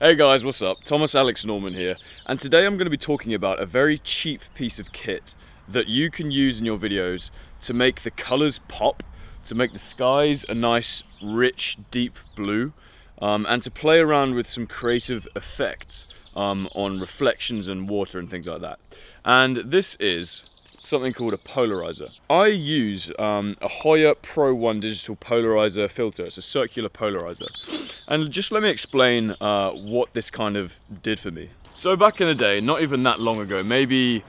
Hey guys, what's up? Thomas Alex Norman here, and today I'm going to be talking about a very cheap piece of kit that you can use in your videos to make the colors pop, to make the skies a nice, rich, deep blue, and to play around with some creative effects on reflections and water and things like that. And this is something called a polarizer. I use a Hoya Pro 1 digital polarizer filter. It's a circular polarizer. And just let me explain what this kind of did for me. So back in the day, not even that long ago, maybe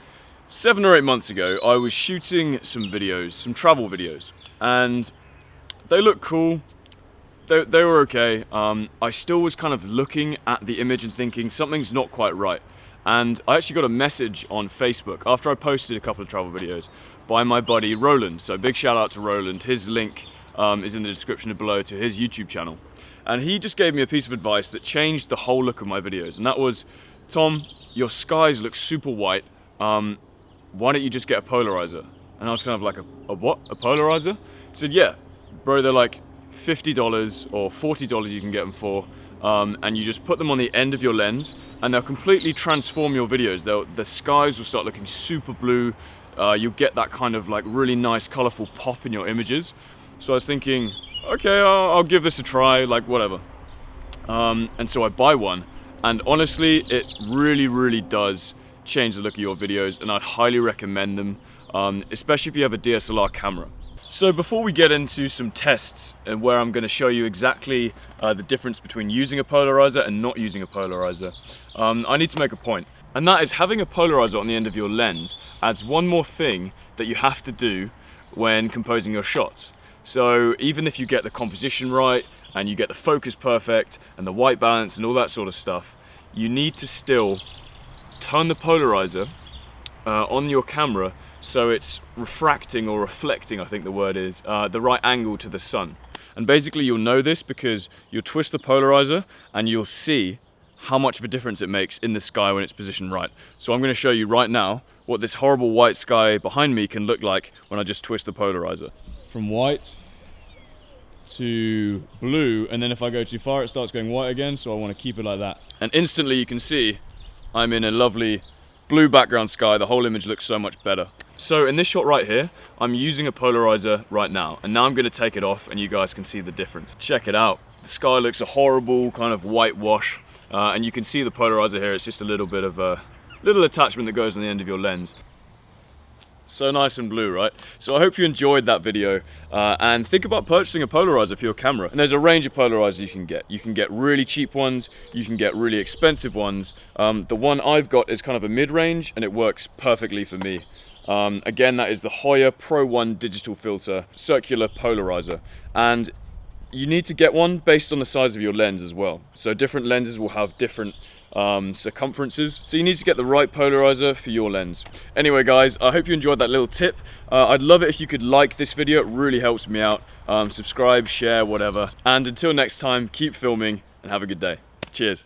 7 or 8 months ago, I was shooting some videos, some travel videos, and they looked cool. They were okay. I still was kind of looking at the image and thinking something's not quite right. And I actually got a message on Facebook after I posted a couple of travel videos by my buddy Roland. So big shout out to Roland. His link is in the description below to his YouTube channel. And he just gave me a piece of advice that changed the whole look of my videos. And that was, Tom, your skies look super white. Why don't you just get a polarizer? And I was kind of like, a what? A polarizer? He said, yeah, bro, they're like $50 or $40 you can get them for. And you just put them on the end of your lens and they'll completely transform your videos. The skies will start looking super blue. You'll get that kind of like really nice colorful pop in your images. So I was thinking, okay, I'll give this a try, like whatever. And so I buy one, and honestly, it really does change the look of your videos, and I'd highly recommend them, especially if you have a DSLR camera. So before we get into some tests and where I'm going to show you exactly the difference between using a polarizer and not using a polarizer, I need to make a point. And that is, having a polarizer on the end of your lens adds one more thing that you have to do when composing your shots. So even if you get the composition right and you get the focus perfect and the white balance and all that sort of stuff, you need to still turn the polarizer on your camera so it's refracting or reflecting, I think the word is, the right angle to the sun. And basically you'll know this because you'll twist the polarizer and you'll see how much of a difference it makes in the sky when it's positioned right. So I'm going to show you right now what this horrible white sky behind me can look like when I just twist the polarizer. From white to blue, and then if I go too far it starts going white again, so I want to keep it like that. And instantly you can see I'm in a lovely blue background sky. The whole image looks so much better. So in this shot right here, I'm using a polarizer right now, and now I'm going to take it off and you guys can see the difference. Check it out. The sky looks a horrible kind of whitewash, and you can see the polarizer here. It's just a little bit of a little attachment that goes on the end of your lens. So nice and blue, right? So I hope you enjoyed that video, and think about purchasing a polarizer for your camera. And there's a range of polarizers you can get. You can get really cheap ones, you can get really expensive ones. The one I've got is kind of a mid-range and it works perfectly for me. Again, that is the Hoya Pro 1 digital filter circular polarizer, and you need to get one based on the size of your lens as well. So different lenses will have different circumferences, so you need to get the right polarizer for your lens. Anyway guys, I hope you enjoyed that little tip. I'd love it if you could like this video. It really helps me out. Subscribe, share, whatever, and until next time, keep filming and have a good day. Cheers.